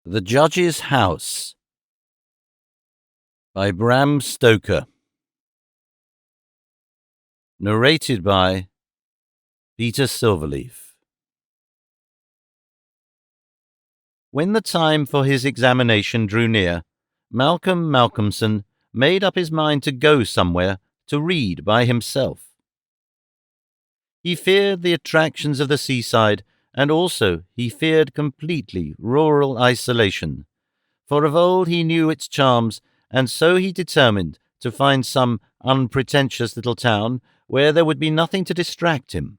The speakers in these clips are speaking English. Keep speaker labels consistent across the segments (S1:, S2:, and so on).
S1: The Judge's House by Bram Stoker. Narrated by Peter Silverleaf. When the time for his examination drew near, Malcolm Malcolmson made up his mind to go somewhere to read by himself. He feared the attractions of the seaside, and also he feared completely rural isolation, for of old he knew its charms, and so he determined to find some unpretentious little town where there would be nothing to distract him.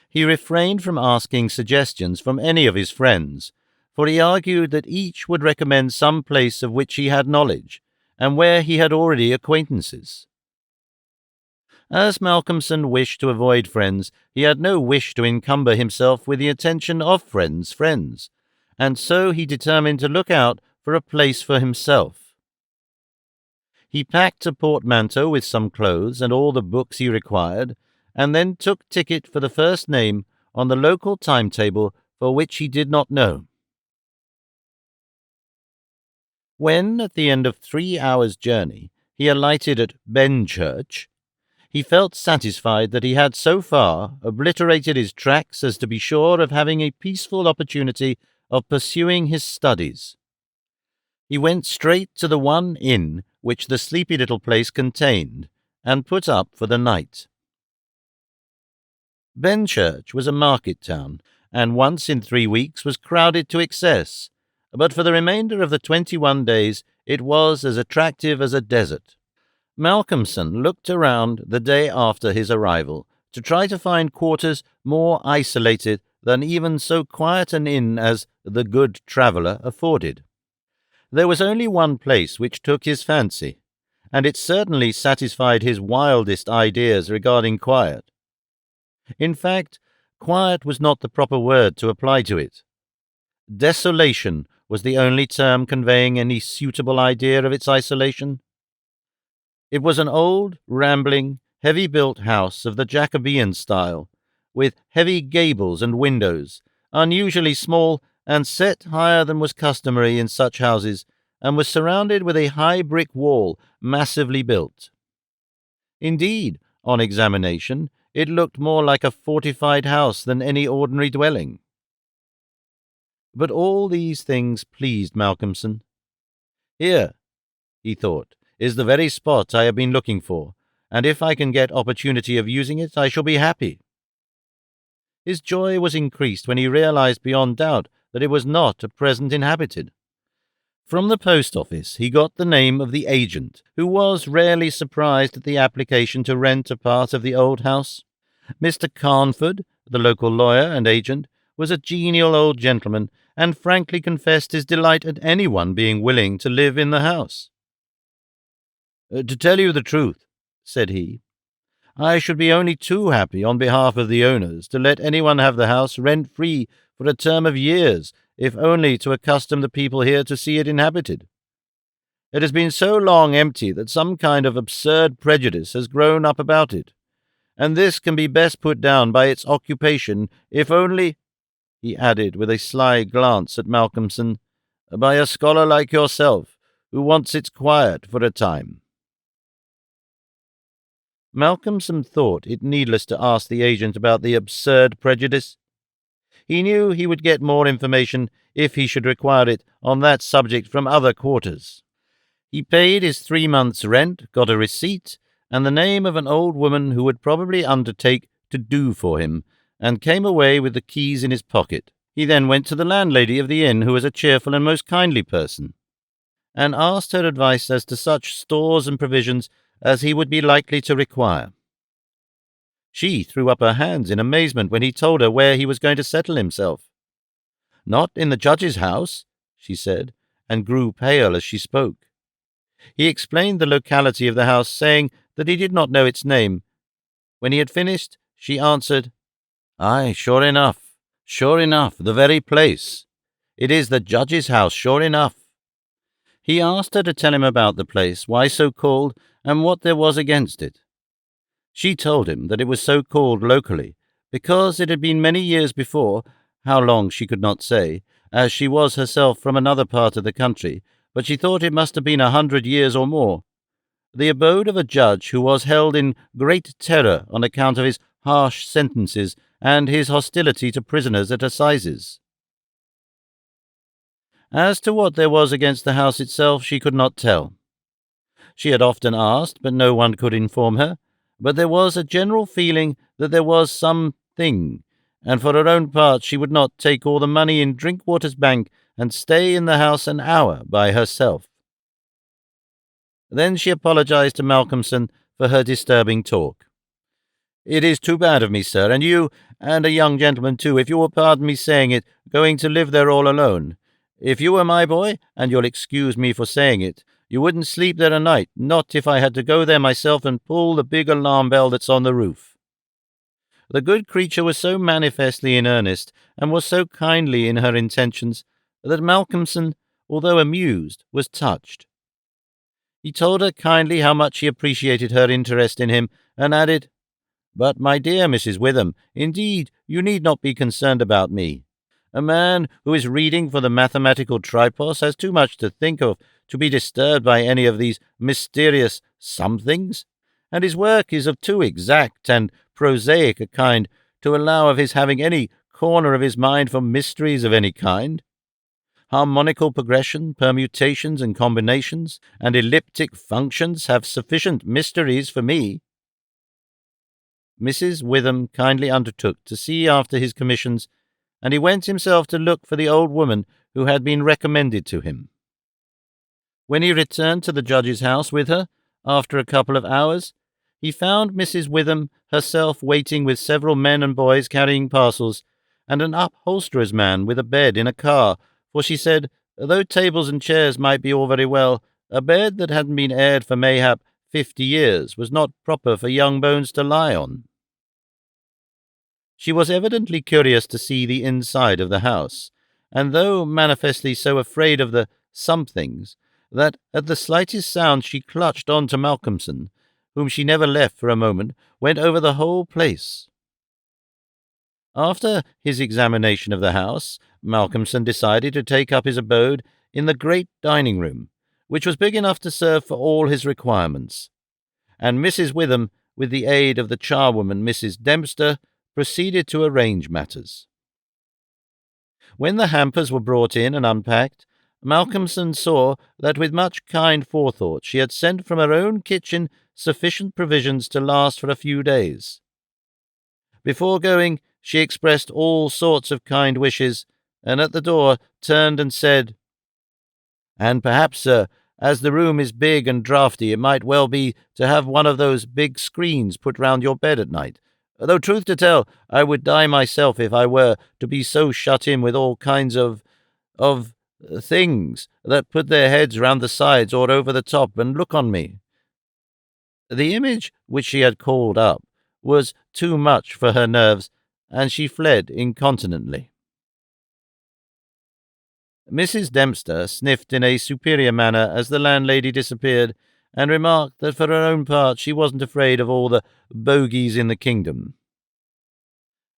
S1: He refrained from asking suggestions from any of his friends, for he argued that each would recommend some place of which he had knowledge, and where he had already acquaintances. As Malcolmson wished to avoid friends, he had no wish to encumber himself with the attention of friends, and so he determined to look out for a place for himself. He packed a portmanteau with some clothes and all the books he required, and then took ticket for the first name on the local timetable for which he did not know. When, at the end of 3 hours' journey, he alighted at Benchurch, he felt satisfied that he had so far obliterated his tracks as to be sure of having a peaceful opportunity of pursuing his studies. He went straight to the one inn which the sleepy little place contained, and put up for the night. Benchurch was a market town, and once in 3 weeks was crowded to excess, but for the remainder of the 21 days it was as attractive as a desert. Malcolmson looked around the day after his arrival to try to find quarters more isolated than even so quiet an inn as the Good Traveller afforded. There was only one place which took his fancy, and it certainly satisfied his wildest ideas regarding quiet. In fact, quiet was not the proper word to apply to it. Desolation was the only term conveying any suitable idea of its isolation. It was an old, rambling, heavy-built house of the Jacobean style, with heavy gables and windows, unusually small and set higher than was customary in such houses, and was surrounded with a high brick wall massively built. Indeed, on examination, it looked more like a fortified house than any ordinary dwelling. But all these things pleased Malcolmson. Here, he thought, is the very spot I have been looking for, and if I can get opportunity of using it, I shall be happy. His joy was increased when he realized beyond doubt that it was not at present inhabited. From the post office he got the name of the agent, who was rarely surprised at the application to rent a part of the old house. Mr. Carnford, the local lawyer and agent, was a genial old gentleman, and frankly confessed his delight at anyone being willing to live in the house. "To tell you the truth," said he, "I should be only too happy on behalf of the owners to let anyone have the house rent-free for a term of years, if only to accustom the people here to see it inhabited. It has been so long empty that some kind of absurd prejudice has grown up about it, and this can be best put down by its occupation, if only," he added with a sly glance at Malcolmson, "by a scholar like yourself, who wants its quiet for a time." Malcolmson thought it needless to ask the agent about the absurd prejudice. He knew he would get more information, if he should require it, on that subject from other quarters. He paid his 3 months' rent, got a receipt, and the name of an old woman who would probably undertake to do for him, and came away with the keys in his pocket. He then went to the landlady of the inn, who was a cheerful and most kindly person, and asked her advice as to such stores and provisions as he would be likely to require. She threw up her hands in amazement when he told her where he was going to settle himself. "Not in the judge's house," she said, and grew pale as she spoke. He explained the locality of the house, saying that he did not know its name. When he had finished, she answered, "Aye, sure enough, the very place. It is the judge's house, sure enough." He asked her to tell him about the place, why so called, and what there was against it. She told him that it was so called locally, because it had been many years before, how long she could not say, as she was herself from another part of the country, but she thought it must have been 100 years or more, the abode of a judge who was held in great terror on account of his harsh sentences and his hostility to prisoners at assizes. As to what there was against the house itself, she could not tell. She had often asked, but no one could inform her, but there was a general feeling that there was something, and for her own part she would not take all the money in Drinkwater's bank and stay in the house an hour by herself. Then she apologized to Malcolmson for her disturbing talk. "It is too bad of me, sir, and you, and a young gentleman too, if you will pardon me saying it, going to live there all alone. If you were my boy, and you'll excuse me for saying it, you wouldn't sleep there a night, not if I had to go there myself and pull the big alarm bell that's on the roof." The good creature was so manifestly in earnest, and was so kindly in her intentions, that Malcolmson, although amused, was touched. He told her kindly how much he appreciated her interest in him, and added, "But, my dear Mrs. Witham, indeed you need not be concerned about me. A man who is reading for the mathematical tripos has too much to think of to be disturbed by any of these mysterious somethings, and his work is of too exact and prosaic a kind to allow of his having any corner of his mind for mysteries of any kind. Harmonical progression, permutations and combinations, and elliptic functions have sufficient mysteries for me." Mrs. Witham kindly undertook to see after his commissions, and he went himself to look for the old woman who had been recommended to him. When he returned to the judge's house with her, after a couple of hours, he found Mrs. Witham herself waiting with several men and boys carrying parcels, and an upholsterer's man with a bed in a car, for she said, though tables and chairs might be all very well, a bed that hadn't been aired for mayhap 50 years was not proper for young bones to lie on. She was evidently curious to see the inside of the house, and though manifestly so afraid of the somethings, that at the slightest sound she clutched on to Malcolmson, whom she never left for a moment, went over the whole place. After his examination of the house, Malcolmson decided to take up his abode in the great dining-room, which was big enough to serve for all his requirements, and Mrs. Witham, with the aid of the charwoman Mrs. Dempster, proceeded to arrange matters. When the hampers were brought in and unpacked, Malcolmson saw that with much kind forethought she had sent from her own kitchen sufficient provisions to last for a few days. Before going, she expressed all sorts of kind wishes, and at the door turned and said, "And perhaps, sir, as the room is big and draughty, it might well be to have one of those big screens put round your bed at night. Though, truth to tell, I would die myself if I were to be so shut in with all kinds of things that put their heads round the sides or over the top and look on me." The image which she had called up was too much for her nerves, and she fled incontinently. Mrs. Dempster sniffed in a superior manner as the landlady disappeared, and remarked that for her own part she wasn't afraid of all the bogies in the kingdom.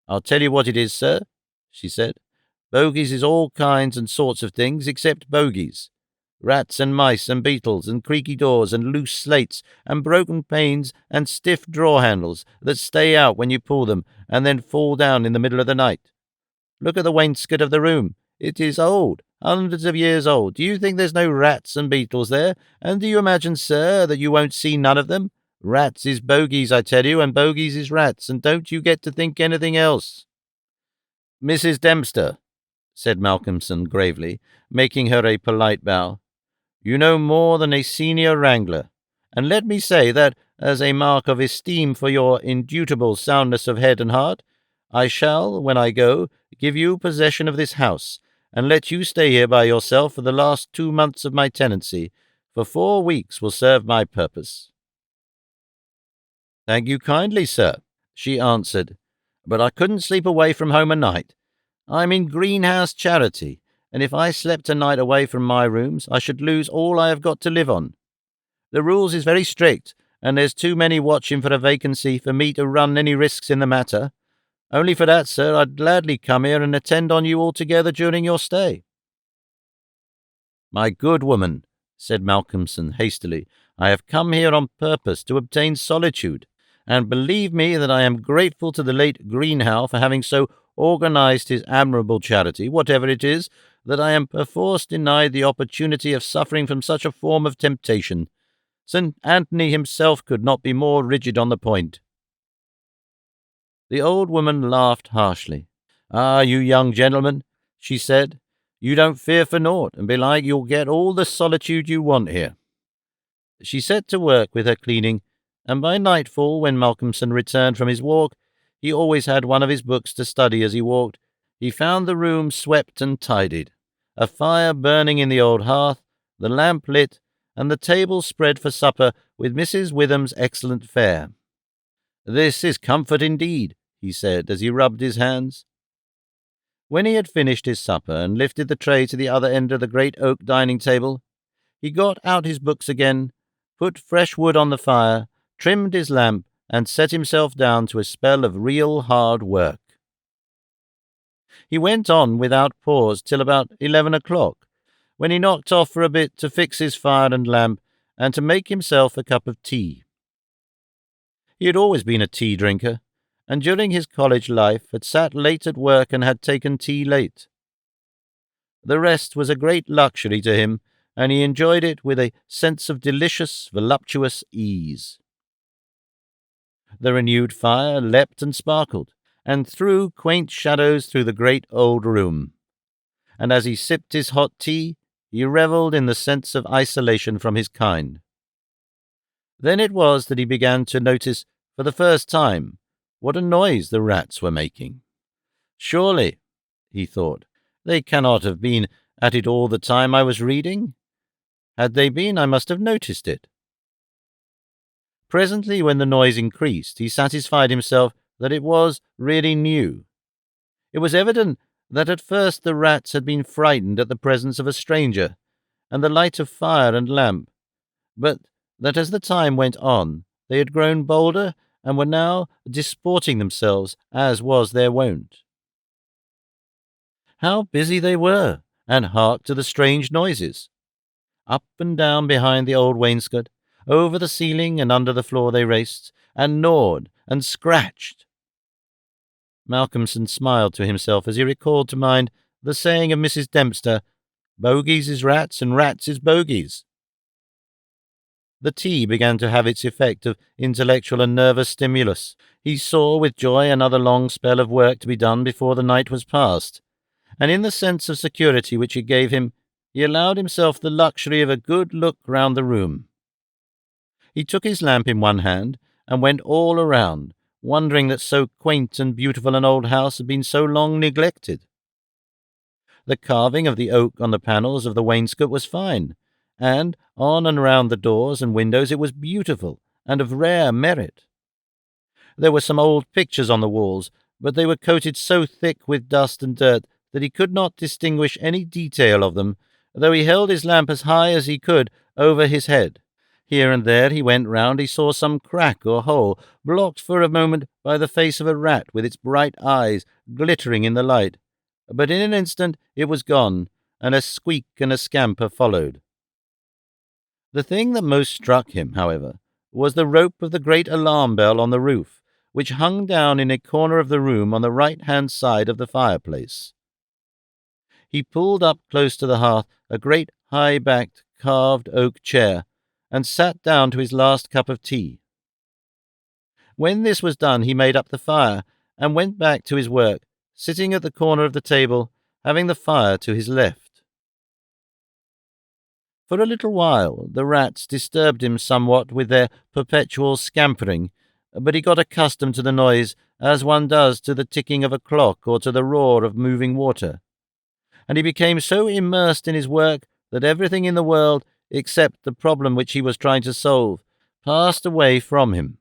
S1: "I'll tell you what it is, sir," she said. "Bogies is all kinds and sorts of things except bogies. Rats and mice and beetles and creaky doors and loose slates and broken panes and stiff drawer-handles that stay out when you pull them and then fall down in the middle of the night. Look at the wainscot of the room. It is old, hundreds of years old. Do you think there's no rats and beetles there? And do you imagine, sir, that you won't see none of them? Rats is bogies, I tell you, and bogies is rats, and don't you get to think anything else." "Mrs. Dempster," said Malcolmson gravely, making her a polite bow, "you know more than a senior wrangler, and let me say that, as a mark of esteem for your indubitable soundness of head and heart, I shall, when I go, give you possession of this house, and let you stay here by yourself for the last 2 months of my tenancy, for 4 weeks will serve my purpose." "Thank you kindly, sir," she answered, "but I couldn't sleep away from home a night. I'm in Greenhouse Charity, and if I slept a night away from my rooms, I should lose all I have got to live on. The rules is very strict, and there's too many watching for a vacancy for me to run any risks in the matter. Only for that, sir, I'd gladly come here and attend on you altogether during your stay." "My good woman," said Malcolmson hastily, "I have come here on purpose to obtain solitude, and believe me that I am grateful to the late Greenhow for having so organized his admirable charity, whatever it is, that I am perforce denied the opportunity of suffering from such a form of temptation. St. Anthony himself could not be more rigid on the point." The old woman laughed harshly. "Ah, you young gentlemen," she said, "you don't fear for naught, and belike you'll get all the solitude you want here." She set to work with her cleaning, and by nightfall, when Malcolmson returned from his walk, he always had one of his books to study as he walked. He found the room swept and tidied, a fire burning in the old hearth, the lamp lit, and the table spread for supper with Mrs. Witham's excellent fare. "This is comfort indeed," he said as he rubbed his hands. When he had finished his supper and lifted the tray to the other end of the great oak dining table, he got out his books again, put fresh wood on the fire, trimmed his lamp, and set himself down to a spell of real hard work. He went on without pause till about 11 o'clock, when he knocked off for a bit to fix his fire and lamp, and to make himself a cup of tea. He had always been a tea drinker, and during his college life had sat late at work and had taken tea late. The rest was a great luxury to him, and he enjoyed it with a sense of delicious, voluptuous ease. The renewed fire leapt and sparkled, and threw quaint shadows through the great old room, and as he sipped his hot tea, he revelled in the sense of isolation from his kind. Then it was that he began to notice, for the first time, what a noise the rats were making. "Surely," he thought, "they cannot have been at it all the time I was reading. Had they been, I must have noticed it." Presently, when the noise increased, he satisfied himself that it was really new. It was evident that at first the rats had been frightened at the presence of a stranger, and the light of fire and lamp, but that as the time went on, they had grown bolder, and were now disporting themselves, as was their wont. How busy they were, and hark to the strange noises! Up and down behind the old wainscot, over the ceiling and under the floor they raced, and gnawed and scratched. Malcolmson smiled to himself as he recalled to mind the saying of Mrs. Dempster, "Bogies is rats, and rats is bogies." The tea began to have its effect of intellectual and nervous stimulus. He saw with joy another long spell of work to be done before the night was past, and in the sense of security which it gave him, he allowed himself the luxury of a good look round the room. He took his lamp in one hand and went all around, wondering that so quaint and beautiful an old house had been so long neglected. The carving of the oak on the panels of the wainscot was fine, and on and round the doors and windows it was beautiful and of rare merit. There were some old pictures on the walls, but they were coated so thick with dust and dirt that he could not distinguish any detail of them, though he held his lamp as high as he could over his head. Here and there he went round, he saw some crack or hole, blocked for a moment by the face of a rat with its bright eyes glittering in the light, but in an instant it was gone, and a squeak and a scamper followed. The thing that most struck him, however, was the rope of the great alarm bell on the roof, which hung down in a corner of the room on the right-hand side of the fireplace. He pulled up close to the hearth a great high-backed carved oak chair, and sat down to his last cup of tea. When this was done, he made up the fire, and went back to his work, sitting at the corner of the table, having the fire to his left. For a little while the rats disturbed him somewhat with their perpetual scampering, but he got accustomed to the noise, as one does to the ticking of a clock or to the roar of moving water, and he became so immersed in his work that everything in the world, except the problem which he was trying to solve, passed away from him.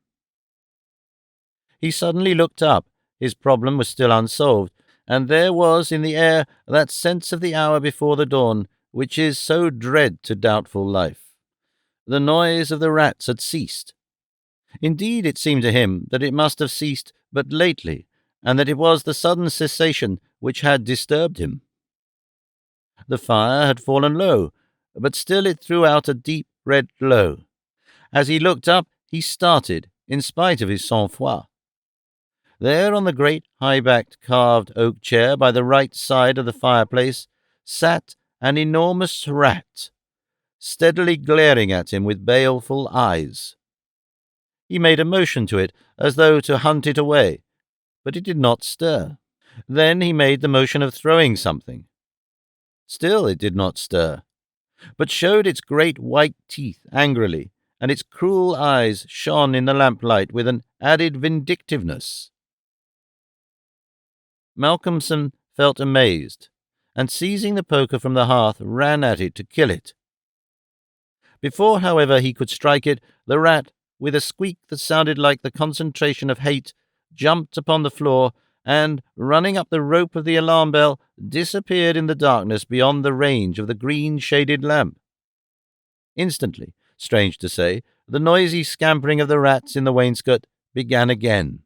S1: He suddenly looked up. His problem was still unsolved, and there was in the air that sense of the hour before the dawn, which is so dread to doubtful life. The noise of the rats had ceased. Indeed, it seemed to him that it must have ceased but lately, and that it was the sudden cessation which had disturbed him. The fire had fallen low, but still it threw out a deep red glow. As he looked up, he started, in spite of his sang-froid. There, on the great high-backed carved oak chair by the right side of the fireplace, sat an enormous rat, steadily glaring at him with baleful eyes. He made a motion to it, as though to hunt it away, but it did not stir. Then he made the motion of throwing something. Still it did not stir, but showed its great white teeth angrily, and its cruel eyes shone in the lamplight with an added vindictiveness. Malcolmson felt amazed, and seizing the poker from the hearth, ran at it to kill it. Before, however, he could strike it, the rat, with a squeak that sounded like the concentration of hate, jumped upon the floor, and, running up the rope of the alarm bell, disappeared in the darkness beyond the range of the green-shaded lamp. Instantly, strange to say, the noisy scampering of the rats in the wainscot began again.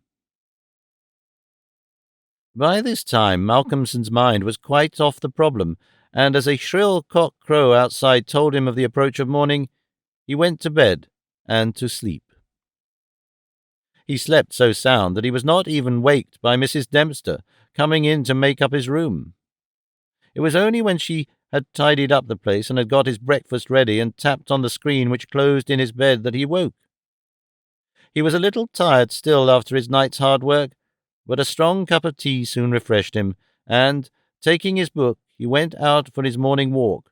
S1: By this time Malcolmson's mind was quite off the problem, and as a shrill cock-crow outside told him of the approach of morning, he went to bed and to sleep. He slept so sound that he was not even waked by Mrs. Dempster coming in to make up his room. It was only when she had tidied up the place and had got his breakfast ready and tapped on the screen which closed in his bed that he woke. He was a little tired still after his night's hard work, but a strong cup of tea soon refreshed him, and, taking his book, he went out for his morning walk,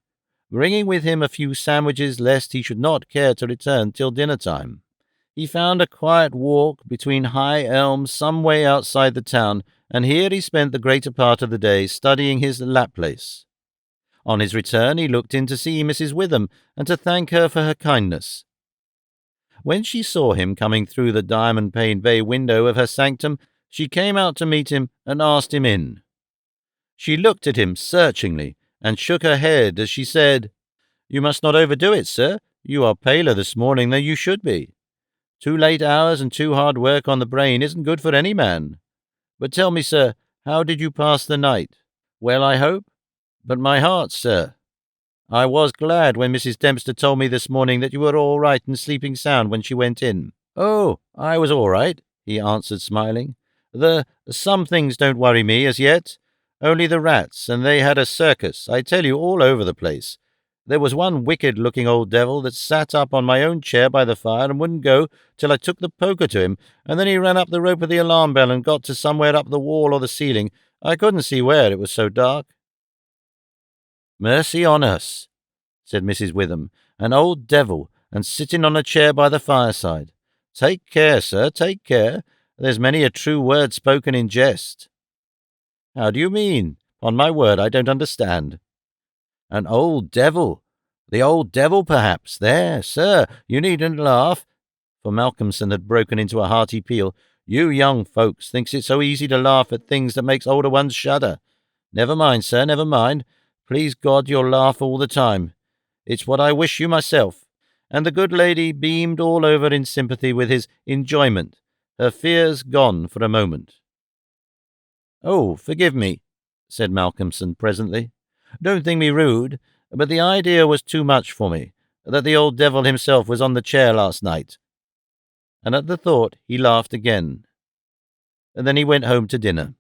S1: bringing with him a few sandwiches lest he should not care to return till dinner-time. He found a quiet walk between high elms some way outside the town, and here he spent the greater part of the day studying his Laplace. On his return he looked in to see Mrs. Witham, and to thank her for her kindness. When she saw him coming through the diamond-paned bay window of her sanctum, she came out to meet him and asked him in. She looked at him searchingly, and shook her head as she said, "You must not overdo it, sir. You are paler this morning than you should be. 2 late hours and 2 hard work on the brain isn't good for any man. But tell me, sir, how did you pass the night? Well, I hope? But my heart, sir. I was glad when Mrs. Dempster told me this morning that you were all right and sleeping sound when she went in." "Oh, I was all right," he answered, smiling. Some things don't worry me as yet. Only the rats, and they had a circus, I tell you, all over the place. There was one wicked-looking old devil that sat up on my own chair by the fire and wouldn't go till I took the poker to him, and then he ran up the rope of the alarm bell and got to somewhere up the wall or the ceiling. I couldn't see where, it was so dark." "Mercy on us," said Mrs. Witham, "an old devil, and sitting on a chair by the fireside. Take care, sir, take care. There's many a true word spoken in jest." "How do you mean? On my word, I don't understand." "An old devil. The old devil, perhaps. There, sir, you needn't laugh," for Malcolmson had broken into a hearty peal. "You young folks thinks it so easy to laugh at things that makes older ones shudder. Never mind, sir, never mind. Please God you'll laugh all the time. It's what I wish you myself." And the good lady beamed all over in sympathy with his enjoyment, her fears gone for a moment. "Oh, forgive me," said Malcolmson presently. "Don't think me rude, but the idea was too much for me, that the old devil himself was on the chair last night." And at the thought he laughed again. And then he went home to dinner.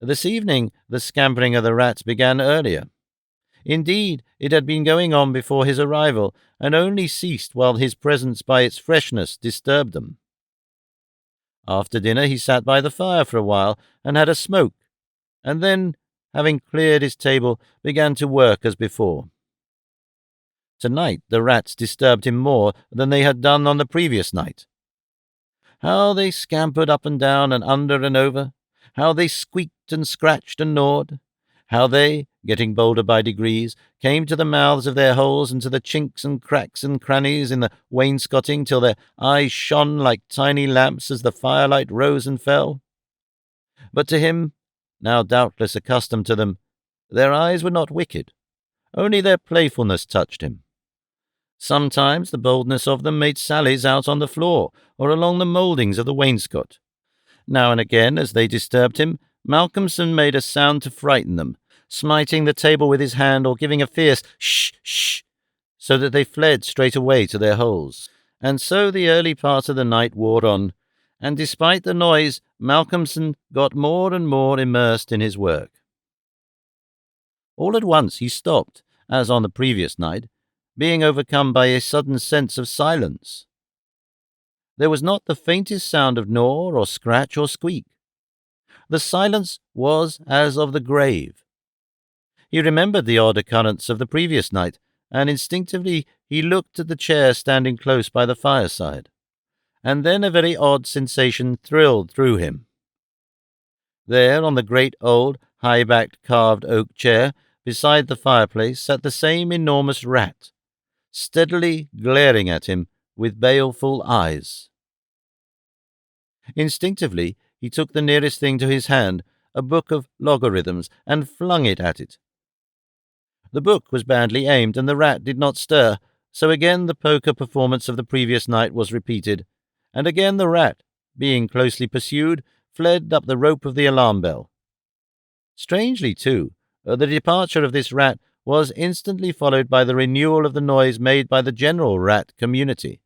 S1: This evening the scampering of the rats began earlier. Indeed, it had been going on before his arrival, and only ceased while his presence by its freshness disturbed them. After dinner he sat by the fire for a while and had a smoke, and then, having cleared his table, began to work as before. Tonight the rats disturbed him more than they had done on the previous night. How they scampered up and down and under and over! How they squeaked and scratched and gnawed! How they, getting bolder by degrees, came to the mouths of their holes and to the chinks and cracks and crannies in the wainscoting till their eyes shone like tiny lamps as the firelight rose and fell. But to him, now doubtless accustomed to them, their eyes were not wicked. Only their playfulness touched him. Sometimes the boldness of them made sallies out on the floor or along the mouldings of the wainscot. Now and again, as they disturbed him, Malcolmson made a sound to frighten them, smiting the table with his hand or giving a fierce shh, shh, so that they fled straight away to their holes. And so the early part of the night wore on, and despite the noise, Malcolmson got more and more immersed in his work. All at once he stopped, as on the previous night, being overcome by a sudden sense of silence. There was not the faintest sound of gnaw or scratch or squeak. The silence was as of the grave. He remembered the odd occurrence of the previous night, and instinctively he looked at the chair standing close by the fireside. And then a very odd sensation thrilled through him. There, on the great old, high-backed carved oak chair, beside the fireplace, sat the same enormous rat, steadily glaring at him with baleful eyes. Instinctively, he took the nearest thing to his hand, a book of logarithms, and flung it at it. The book was badly aimed, and the rat did not stir, so again the poker performance of the previous night was repeated, and again the rat, being closely pursued, fled up the rope of the alarm bell. Strangely, too, the departure of this rat was instantly followed by the renewal of the noise made by the general rat community.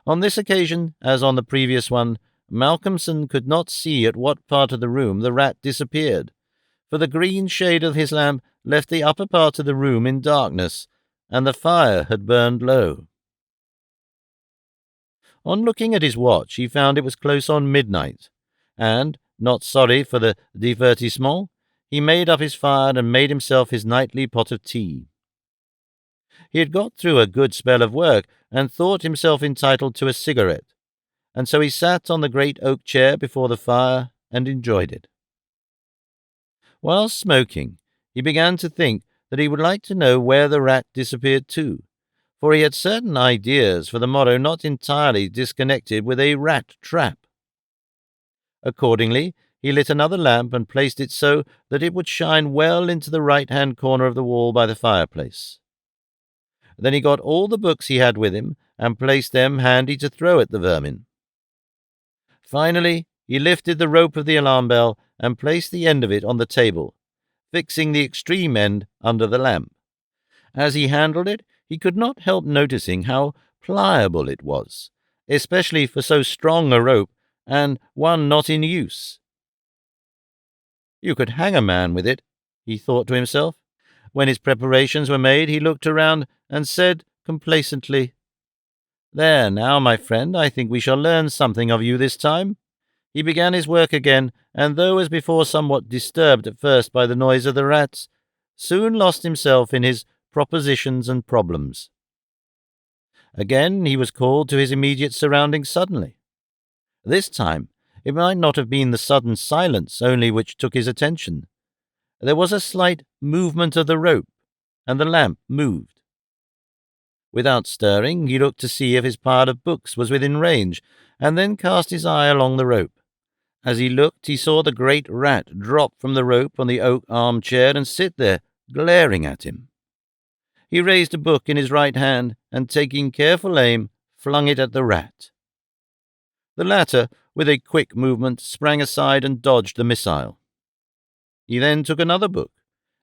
S1: On this occasion, as on the previous one, Malcolmson could not see at what part of the room the rat disappeared, for the green shade of his lamp left the upper part of the room in darkness, and the fire had burned low. On looking at his watch, he found it was close on midnight, and, not sorry for the divertissement, he made up his fire and made himself his nightly pot of tea. He had got through a good spell of work, and thought himself entitled to a cigarette, and so he sat on the great oak chair before the fire and enjoyed it. While smoking, he began to think that he would like to know where the rat disappeared to, for he had certain ideas for the morrow not entirely disconnected with a rat trap. Accordingly, he lit another lamp and placed it so that it would shine well into the right-hand corner of the wall by the fireplace. Then he got all the books he had with him and placed them handy to throw at the vermin. Finally, he lifted the rope of the alarm bell and placed the end of it on the table, fixing the extreme end under the lamp. As he handled it, he could not help noticing how pliable it was, especially for so strong a rope, and one not in use. You could hang a man with it, he thought to himself. When his preparations were made, he looked around and said complacently, "There now, my friend, I think we shall learn something of you this time." He began his work again, and though as before somewhat disturbed at first by the noise of the rats, soon lost himself in his propositions and problems. Again he was called to his immediate surroundings suddenly. This time it might not have been the sudden silence only which took his attention. There was a slight movement of the rope, and the lamp moved. Without stirring, he looked to see if his pile of books was within range, and then cast his eye along the rope. As he looked, he saw the great rat drop from the rope on the oak armchair and sit there, glaring at him. He raised a book in his right hand, and taking careful aim, flung it at the rat. The latter, with a quick movement, sprang aside and dodged the missile. He then took another book,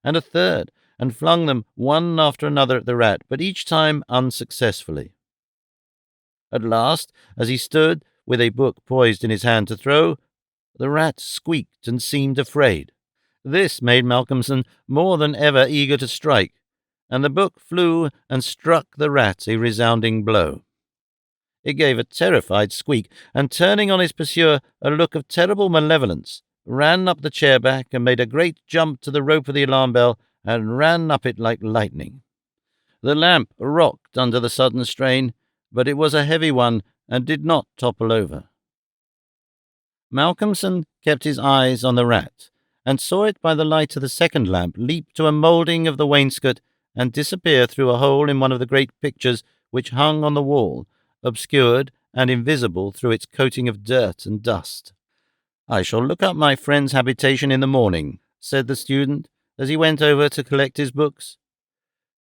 S1: and a third, and flung them one after another at the rat, but each time unsuccessfully. At last, as he stood with a book poised in his hand to throw, the rat squeaked and seemed afraid. This made Malcolmson more than ever eager to strike, and the book flew and struck the rat a resounding blow. It gave a terrified squeak, and turning on his pursuer a look of terrible malevolence, ran up the chair back and made a great jump to the rope of the alarm bell and ran up it like lightning. The lamp rocked under the sudden strain, but it was a heavy one and did not topple over. Malcolmson kept his eyes on the rat, and saw it by the light of the second lamp leap to a moulding of the wainscot and disappear through a hole in one of the great pictures which hung on the wall, obscured and invisible through its coating of dirt and dust. "I shall look up my friend's habitation in the morning," said the student, as he went over to collect his books.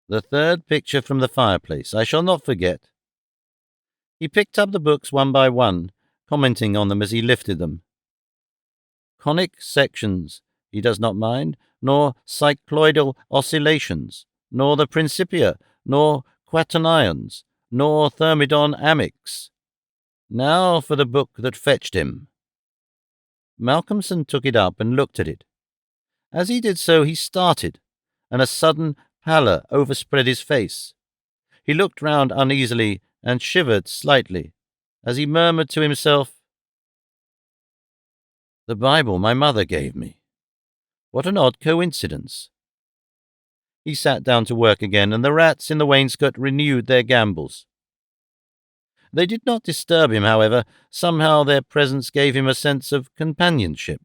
S1: "The third picture from the fireplace, I shall not forget." He picked up the books one by one, commenting on them as he lifted them. Conic sections, he does not mind, nor cycloidal oscillations, nor the Principia, nor quaternions, nor thermidon amics. Now for the book that fetched him. Malcolmson took it up and looked at it. As he did so, he started, and a sudden pallor overspread his face. He looked round uneasily and shivered slightly, as he murmured to himself, "The Bible my mother gave me. What an odd coincidence." He sat down to work again, and the rats in the wainscot renewed their gambols. They did not disturb him, however. Somehow their presence gave him a sense of companionship.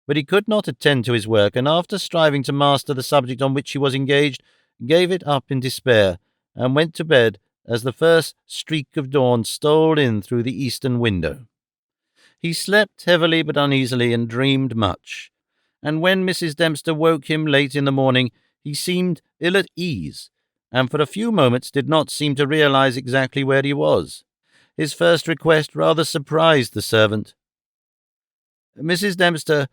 S1: But he could not attend to his work, and after striving to master the subject on which he was engaged, gave it up in despair, and went to bed as the first streak of dawn stole in through the eastern window. He slept heavily but uneasily, and dreamed much, and when Mrs. Dempster woke him late in the morning, he seemed ill at ease, and for a few moments did not seem to realize exactly where he was. His first request rather surprised the servant. "Mrs. Dempster,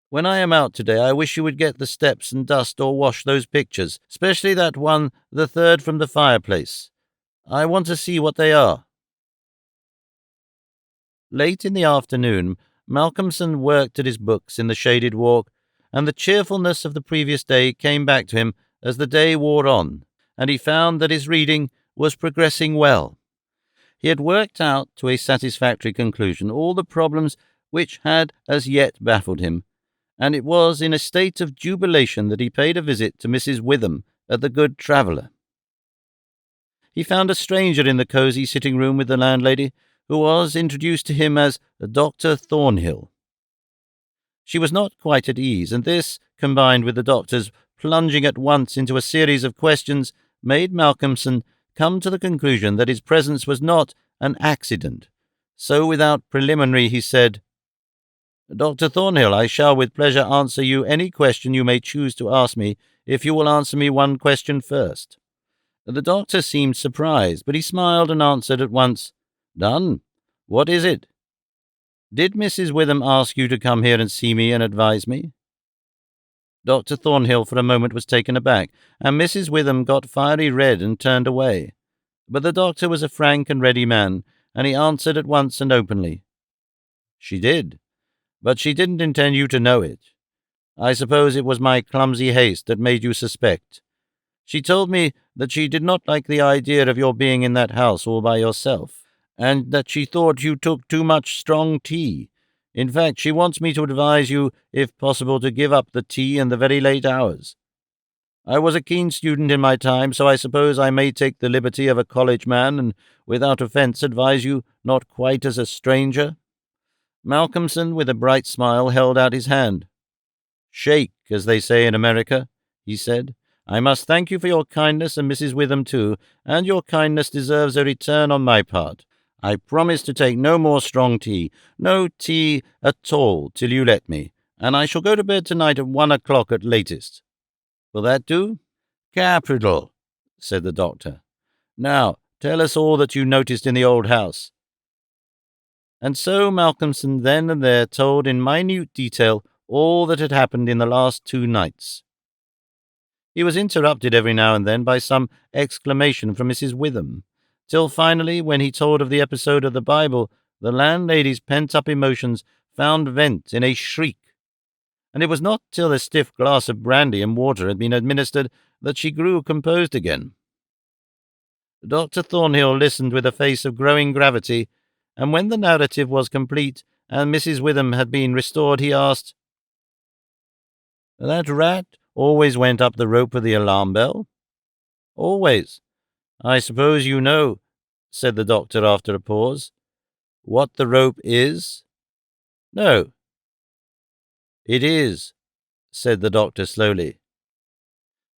S1: when I am out today, I wish you would get the steps and dust or wash those pictures, especially that one, the third from the fireplace. I want to see what they are." Late in the afternoon, Malcolmson worked at his books in the shaded walk, and the cheerfulness of the previous day came back to him as the day wore on, and he found that his reading was progressing well. He had worked out to a satisfactory conclusion all the problems which had as yet baffled him, and it was in a state of jubilation that he paid a visit to Mrs. Witham at the Good Traveller. He found a stranger in the cosy sitting-room with the landlady, who was introduced to him as Dr. Thornhill. She was not quite at ease, and this, combined with the doctor's plunging at once into a series of questions, made Malcolmson come to the conclusion that his presence was not an accident. So without preliminary he said, "Dr. Thornhill, I shall with pleasure answer you any question you may choose to ask me, if you will answer me one question first." The doctor seemed surprised, but he smiled and answered at once, "Done. What is it?" "Did Mrs. Witham ask you to come here and see me and advise me?" Dr. Thornhill for a moment was taken aback, and Mrs. Witham got fiery red and turned away. But the doctor was a frank and ready man, and he answered at once and openly, "She did, but she didn't intend you to know it. I suppose it was my clumsy haste that made you suspect. She told me that she did not like the idea of your being in that house all by yourself, and that she thought you took too much strong tea. In fact, she wants me to advise you, if possible, to give up the tea and the very late hours. I was a keen student in my time, so I suppose I may take the liberty of a college man, and without offence advise you not quite as a stranger." Malcolmson, with a bright smile, held out his hand. "Shake, as they say in America," he said. "I must thank you for your kindness, and Mrs. Witham too, and your kindness deserves a return on my part. I promise to take no more strong tea, no tea at all, till you let me, and I shall go to bed tonight at 1 o'clock at latest. Will that do?" "Capital," said the doctor. "Now, tell us all that you noticed in the old house." And so Malcolmson then and there told in minute detail all that had happened in the last 2 nights. He was interrupted every now and then by some exclamation from Mrs. Witham, till finally, when he told of the episode of the Bible, the landlady's pent-up emotions found vent in a shriek, and it was not till a stiff glass of brandy and water had been administered that she grew composed again. Dr. Thornhill listened with a face of growing gravity, and when the narrative was complete and Mrs. Witham had been restored, he asked, "That rat always went up the rope of the alarm bell?" "Always. I suppose you know," said the doctor after a pause, "what the rope is?" "No." "It is," said the doctor slowly,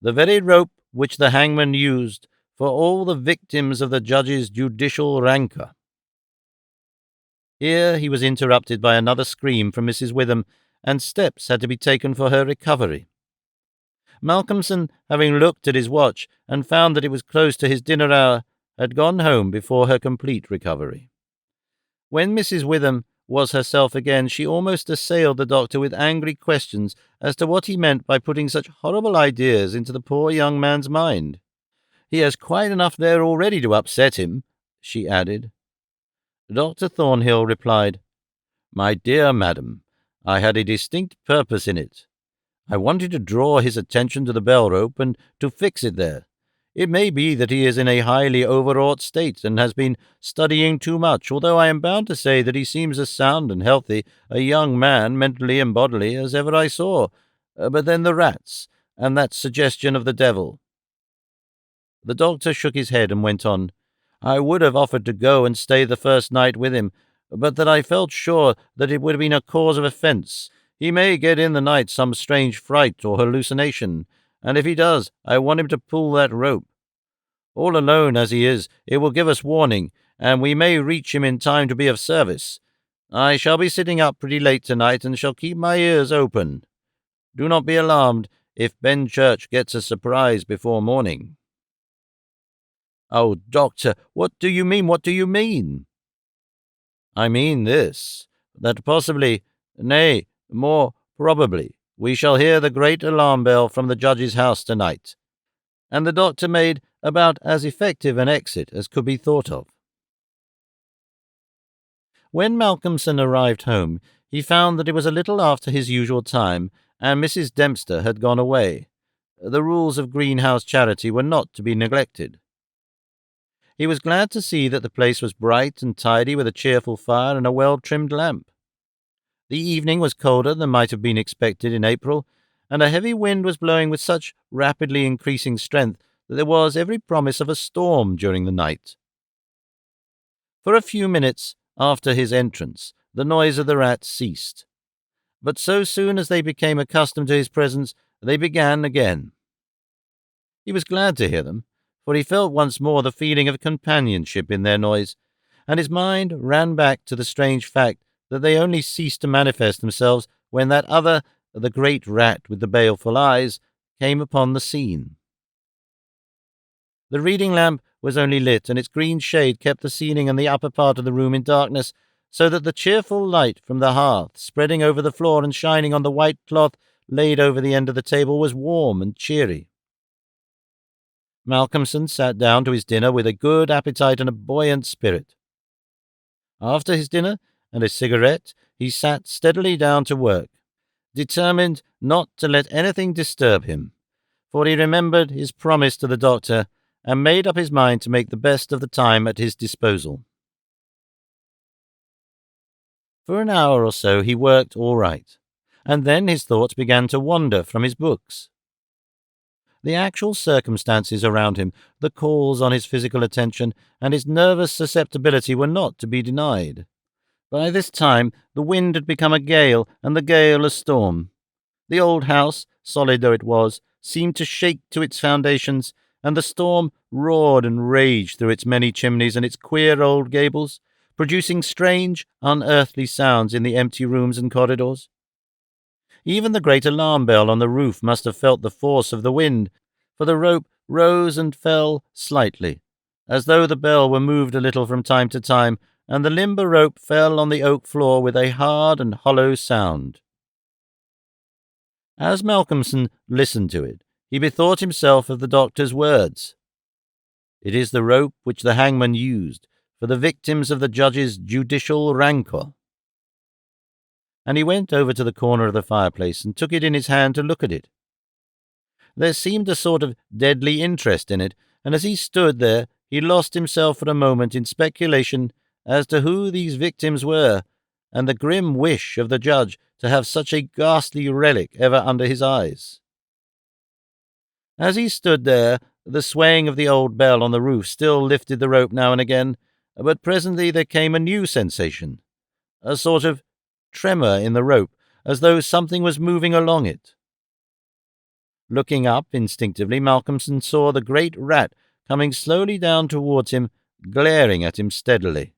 S1: "the very rope which the hangman used for all the victims of the judge's judicial rancour." Here he was interrupted by another scream from Mrs. Witham, and steps had to be taken for her recovery. Malcolmson, having looked at his watch and found that it was close to his dinner hour, had gone home before her complete recovery. When Mrs. Witham was herself again, she almost assailed the doctor with angry questions as to what he meant by putting such horrible ideas into the poor young man's mind. "He has quite enough there already to upset him," she added. Dr. Thornhill replied, "My dear madam, I had a distinct purpose in it. I wanted to draw his attention to the bell rope and to fix it there. It may be that he is in a highly overwrought state and has been studying too much, although I am bound to say that he seems as sound and healthy a young man, mentally and bodily, as ever I saw. But then the rats, and that suggestion of the devil." The doctor shook his head and went on, "I would have offered to go and stay the first night with him, but that I felt sure that it would have been a cause of offence. He may get in the night some strange fright or hallucination, and if he does, I want him to pull that rope. All alone as he is, it will give us warning, and we may reach him in time to be of service. I shall be sitting up pretty late tonight, and shall keep my ears open. Do not be alarmed if Benchurch gets a surprise before morning." "Oh, doctor, what do you mean? What do you mean?" "I mean this, that possibly, nay, more probably, we shall hear the great alarm bell from the judge's house tonight." And the doctor made about as effective an exit as could be thought of. When Malcolmson arrived home, he found that it was a little after his usual time, and Mrs. Dempster had gone away. The rules of greenhouse charity were not to be neglected. He was glad to see that the place was bright and tidy, with a cheerful fire and a well-trimmed lamp. The evening was colder than might have been expected in April, and a heavy wind was blowing with such rapidly increasing strength that there was every promise of a storm during the night. For a few minutes after his entrance, the noise of the rats ceased, but so soon as they became accustomed to his presence, they began again. He was glad to hear them, for he felt once more the feeling of companionship in their noise, and his mind ran back to the strange fact that they only ceased to manifest themselves when that other, the great rat with the baleful eyes, came upon the scene. The reading lamp was only lit, and its green shade kept the ceiling and the upper part of the room in darkness, so that the cheerful light from the hearth, spreading over the floor and shining on the white cloth laid over the end of the table, was warm and cheery. Malcolmson sat down to his dinner with a good appetite and a buoyant spirit. After his dinner and a cigarette, he sat steadily down to work, determined not to let anything disturb him, for he remembered his promise to the doctor and made up his mind to make the best of the time at his disposal. For an hour or so he worked all right, and then his thoughts began to wander from his books. The actual circumstances around him, the calls on his physical attention, and his nervous susceptibility were not to be denied. By this time the wind had become a gale, and the gale a storm. The old house, solid though it was, seemed to shake to its foundations, and the storm roared and raged through its many chimneys and its queer old gables, producing strange, unearthly sounds in the empty rooms and corridors. Even the great alarm bell on the roof must have felt the force of the wind, for the rope rose and fell slightly, as though the bell were moved a little from time to time, and the limber rope fell on the oak floor with a hard and hollow sound. As Malcolmson listened to it, he bethought himself of the doctor's words. "It is the rope which the hangman used for the victims of the judge's judicial rancour." And he went over to the corner of the fireplace and took it in his hand to look at it. There seemed a sort of deadly interest in it, and as he stood there he lost himself for a moment in speculation as to who these victims were, and the grim wish of the judge to have such a ghastly relic ever under his eyes. As he stood there, the swaying of the old bell on the roof still lifted the rope now and again, but presently there came a new sensation, a sort of tremor in the rope, as though something was moving along it. Looking up instinctively, Malcolmson saw the great rat coming slowly down towards him, glaring at him steadily.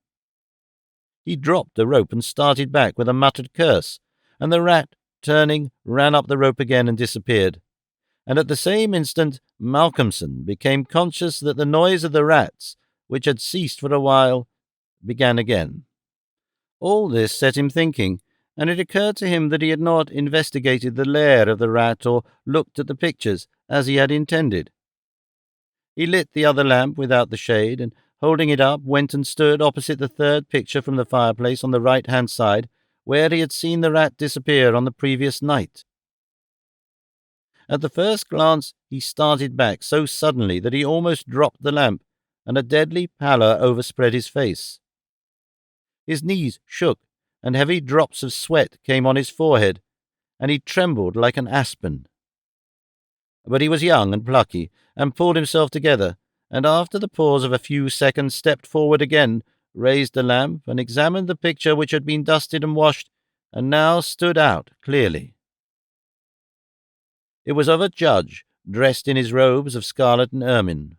S1: He dropped the rope and started back with a muttered curse, and the rat, turning, ran up the rope again and disappeared. And at the same instant Malcolmson became conscious that the noise of the rats, which had ceased for a while, began again. All this set him thinking, and it occurred to him that he had not investigated the lair of the rat or looked at the pictures as he had intended. He lit the other lamp without the shade, and holding it up, went and stood opposite the third picture from the fireplace on the right-hand side, where he had seen the rat disappear on the previous night. At the first glance he started back so suddenly that he almost dropped the lamp, and a deadly pallor overspread his face. His knees shook, and heavy drops of sweat came on his forehead, and he trembled like an aspen. But he was young and plucky, and pulled himself together, and after the pause of a few seconds stepped forward again, raised the lamp, and examined the picture which had been dusted and washed, and now stood out clearly. It was of a judge, dressed in his robes of scarlet and ermine.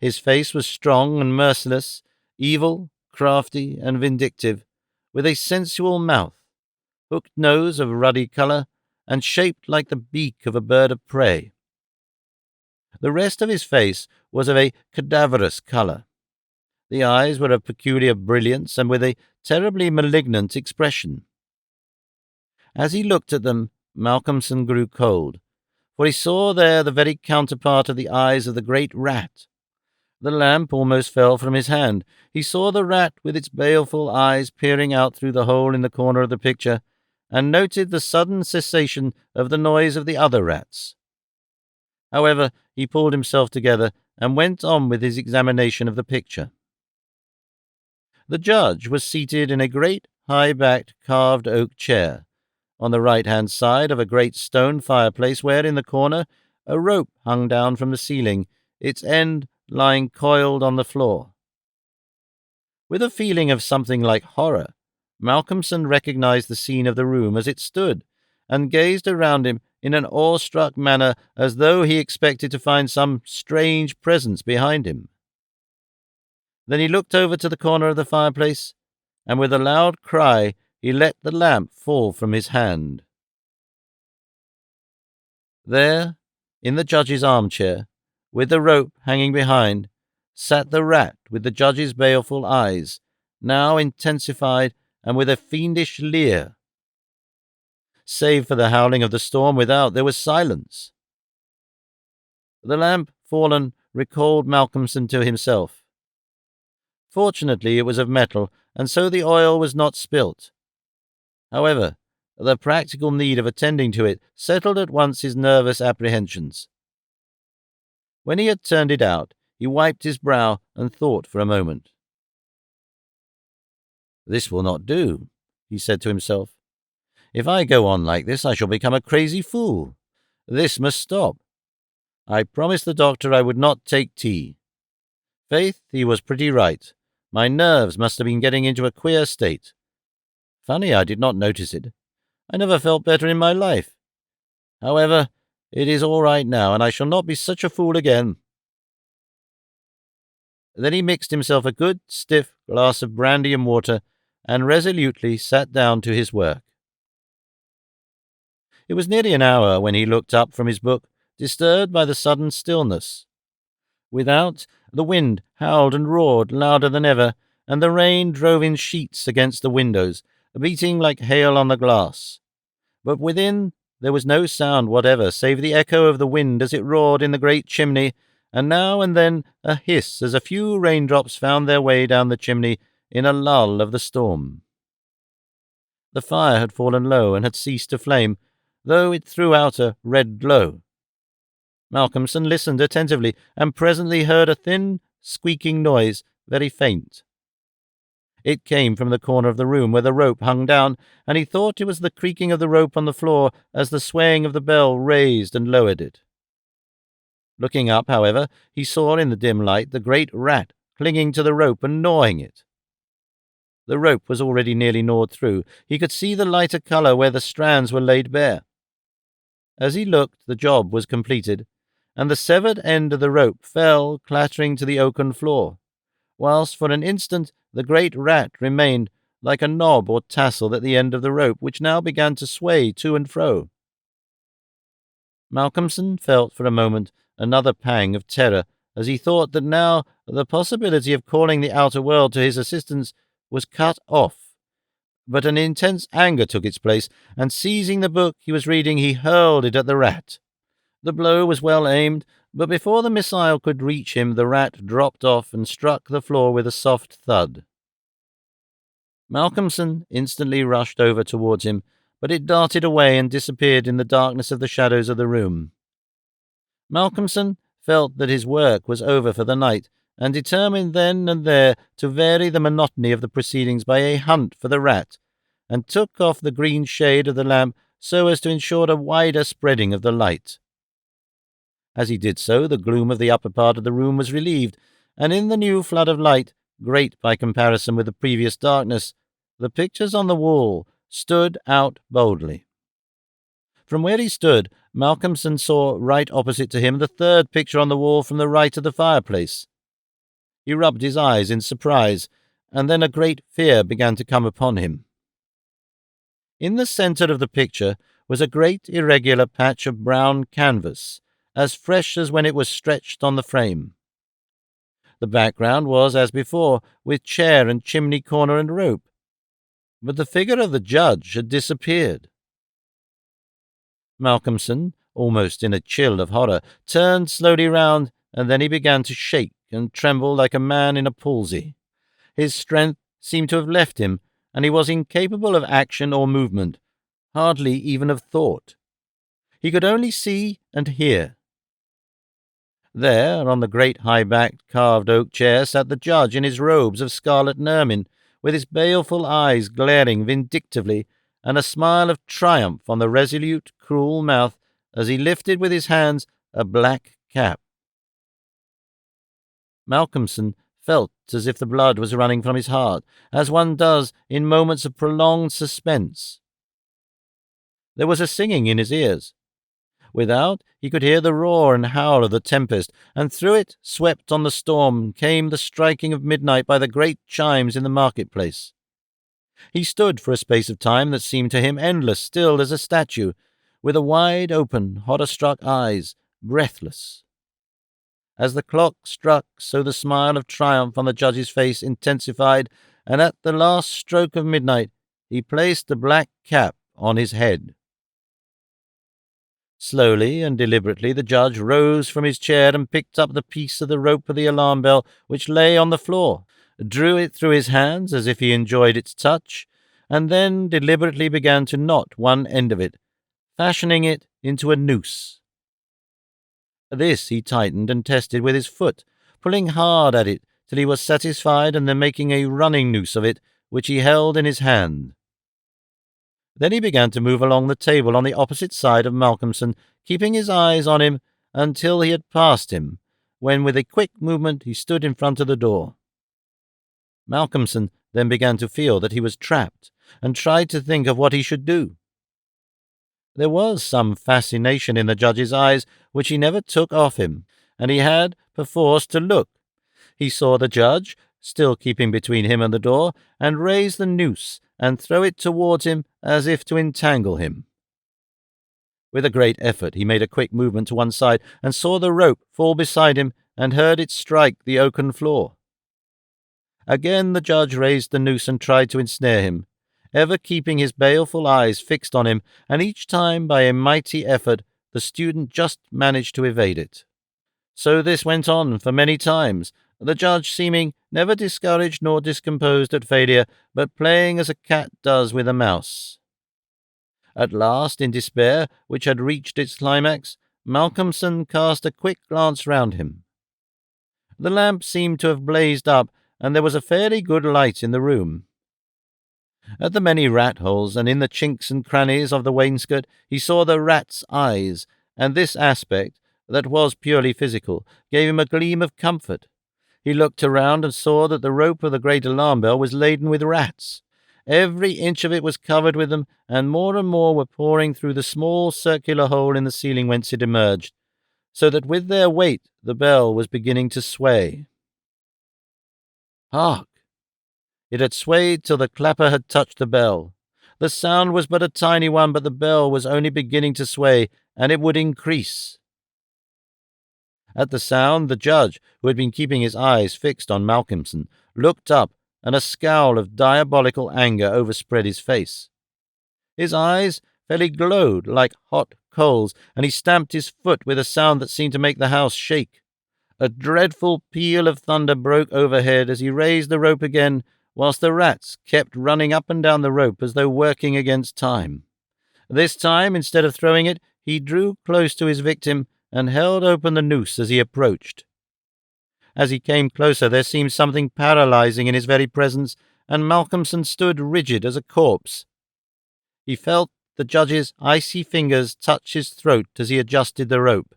S1: His face was strong and merciless, evil, crafty, and vindictive, with a sensual mouth, hooked nose of ruddy colour, and shaped like the beak of a bird of prey. The rest of his face was of a cadaverous colour. The eyes were of peculiar brilliance and with a terribly malignant expression. As he looked at them, Malcolmson grew cold, for he saw there the very counterpart of the eyes of the great rat. The lamp almost fell from his hand. He saw the rat with its baleful eyes peering out through the hole in the corner of the picture, and noted the sudden cessation of the noise of the other rats. However, he pulled himself together and went on with his examination of the picture. The judge was seated in a great high-backed carved oak chair, on the right-hand side of a great stone fireplace where, in the corner, a rope hung down from the ceiling, its end lying coiled on the floor. With a feeling of something like horror, Malcolmson recognized the scene of the room as it stood, and gazed around him in an awestruck manner as though he expected to find some strange presence behind him. Then he looked over to the corner of the fireplace, and with a loud cry he let the lamp fall from his hand. There, in the judge's armchair, with the rope hanging behind, sat the rat with the judge's baleful eyes, now intensified and with a fiendish leer. Save for the howling of the storm without, there was silence. The lamp, fallen, recalled Malcolmson to himself. Fortunately, it was of metal, and so the oil was not spilt. However, the practical need of attending to it settled at once his nervous apprehensions. When he had turned it out, he wiped his brow and thought for a moment. "This will not do," he said to himself. "If I go on like this, I shall become a crazy fool. This must stop. I promised the doctor I would not take tea. Faith, he was pretty right. My nerves must have been getting into a queer state. Funny I did not notice it. I never felt better in my life. However, it is all right now, and I shall not be such a fool again." Then he mixed himself a good, stiff glass of brandy and water, and resolutely sat down to his work. It was nearly an hour when he looked up from his book, disturbed by the sudden stillness. Without, the wind howled and roared louder than ever, and the rain drove in sheets against the windows, beating like hail on the glass. But within there was no sound whatever, save the echo of the wind as it roared in the great chimney, and now and then a hiss as a few raindrops found their way down the chimney in a lull of the storm. The fire had fallen low and had ceased to flame, though it threw out a red glow. Malcolmson listened attentively, and presently heard a thin, squeaking noise, very faint. It came from the corner of the room where the rope hung down, and he thought it was the creaking of the rope on the floor as the swaying of the bell raised and lowered it. Looking up, however, he saw in the dim light the great rat clinging to the rope and gnawing it. The rope was already nearly gnawed through. He could see the lighter colour where the strands were laid bare. As he looked, the job was completed, and the severed end of the rope fell clattering to the oaken floor, whilst for an instant the great rat remained like a knob or tassel at the end of the rope, which now began to sway to and fro. Malcolmson felt for a moment another pang of terror as he thought that now the possibility of calling the outer world to his assistance was cut off, But an intense anger took its place, and seizing the book he was reading, he hurled it at the rat. The blow was well aimed, but before the missile could reach him, the rat dropped off and struck the floor with a soft thud. Malcolmson instantly rushed over towards him, but it darted away and disappeared in the darkness of the shadows of the room. Malcolmson felt that his work was over for the night, and determined then and there to vary the monotony of the proceedings by a hunt for the rat, and took off the green shade of the lamp so as to ensure a wider spreading of the light. As he did so, the gloom of the upper part of the room was relieved, and in the new flood of light, great by comparison with the previous darkness, the pictures on the wall stood out boldly. From where he stood, Malcolmson saw right opposite to him the third picture on the wall from the right of the fireplace. He rubbed his eyes in surprise, and then a great fear began to come upon him. In the centre of the picture was a great irregular patch of brown canvas, as fresh as when it was stretched on the frame. The background was as before, with chair and chimney corner and rope, but the figure of the judge had disappeared. Malcolmson, almost in a chill of horror, turned slowly round, and then he began to shake and tremble like a man in a palsy. His strength seemed to have left him, and he was incapable of action or movement, hardly even of thought. He could only see and hear. There, on the great high-backed carved oak chair, sat the judge in his robes of scarlet and ermine, with his baleful eyes glaring vindictively, and a smile of triumph on the resolute, cruel mouth as he lifted with his hands a black cap. Malcolmson felt as if the blood was running from his heart, as one does in moments of prolonged suspense. There was a singing in his ears. Without, he could hear the roar and howl of the tempest, and through it, swept on the storm, came the striking of midnight by the great chimes in the market-place. He stood for a space of time that seemed to him endless, still as a statue, with a wide-open, horror-struck eyes, breathless. As the clock struck, so the smile of triumph on the judge's face intensified, and at the last stroke of midnight he placed the black cap on his head. Slowly and deliberately the judge rose from his chair and picked up the piece of the rope of the alarm bell which lay on the floor, drew it through his hands as if he enjoyed its touch, and then deliberately began to knot one end of it, fashioning it into a noose. This he tightened and tested with his foot, pulling hard at it till he was satisfied, and then making a running noose of it, which he held in his hand. Then he began to move along the table on the opposite side of Malcolmson, keeping his eyes on him until he had passed him, when with a quick movement he stood in front of the door. Malcolmson then began to feel that he was trapped, and tried to think of what he should do. There was some fascination in the judge's eyes which he never took off him, and he had, perforce, to look. He saw the judge, still keeping between him and the door, and raise the noose and throw it towards him as if to entangle him. With a great effort he made a quick movement to one side, and saw the rope fall beside him, and heard it strike the oaken floor. Again the judge raised the noose and tried to ensnare him, ever keeping his baleful eyes fixed on him, and each time, by a mighty effort, the student just managed to evade it. So this went on for many times, the judge seeming never discouraged nor discomposed at failure, but playing as a cat does with a mouse. At last, in despair, which had reached its climax, Malcolmson cast a quick glance round him. The lamp seemed to have blazed up, and there was a fairly good light in the room. At the many rat-holes and in the chinks and crannies of the wainscot he saw the rat's eyes, and this aspect, that was purely physical, gave him a gleam of comfort. He looked around and saw that the rope of the great alarm bell was laden with rats. Every inch of it was covered with them, and more were pouring through the small circular hole in the ceiling whence it emerged, so that with their weight the bell was beginning to sway. Hark! It had swayed till the clapper had touched the bell. The sound was but a tiny one, but the bell was only beginning to sway, and it would increase. At the sound, the judge, who had been keeping his eyes fixed on Malcolmson, looked up and a scowl of diabolical anger overspread his face. His eyes fairly glowed like hot coals, and he stamped his foot with a sound that seemed to make the house shake. A dreadful peal of thunder broke overhead as he raised the rope again, whilst the rats kept running up and down the rope as though working against time. This time, instead of throwing it, he drew close to his victim and held open the noose as he approached. As he came closer, there seemed something paralyzing in his very presence, and Malcolmson stood rigid as a corpse. He felt the judge's icy fingers touch his throat as he adjusted the rope.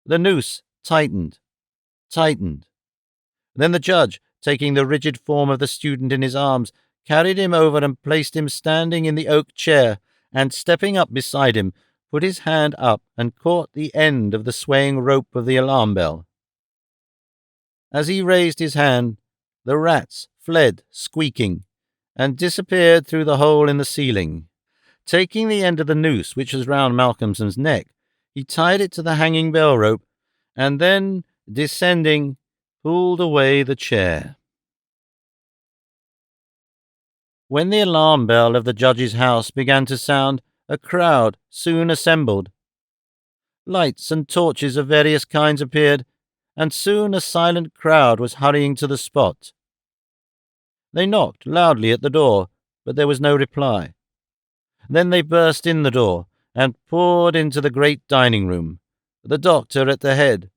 S1: The noose tightened. Then the judge, taking the rigid form of the student in his arms, carried him over and placed him standing in the oak chair, and stepping up beside him, put his hand up and caught the end of the swaying rope of the alarm bell. As he raised his hand, the rats fled, squeaking, and disappeared through the hole in the ceiling. Taking the end of the noose, which was round Malcolmson's neck, he tied it to the hanging bell rope, and then, descending, pulled away the chair. When the alarm bell of the judge's house began to sound, a crowd soon assembled. Lights and torches of various kinds appeared, and soon a silent crowd was hurrying to the spot. They knocked loudly at the door, but there was no reply. Then they burst in the door and poured into the great dining room, the doctor at the head.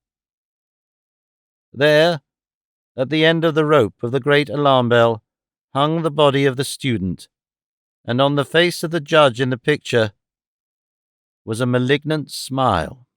S1: There, at the end of the rope of the great alarm bell, hung the body of the student, and on the face of the judge in the picture was a malignant smile.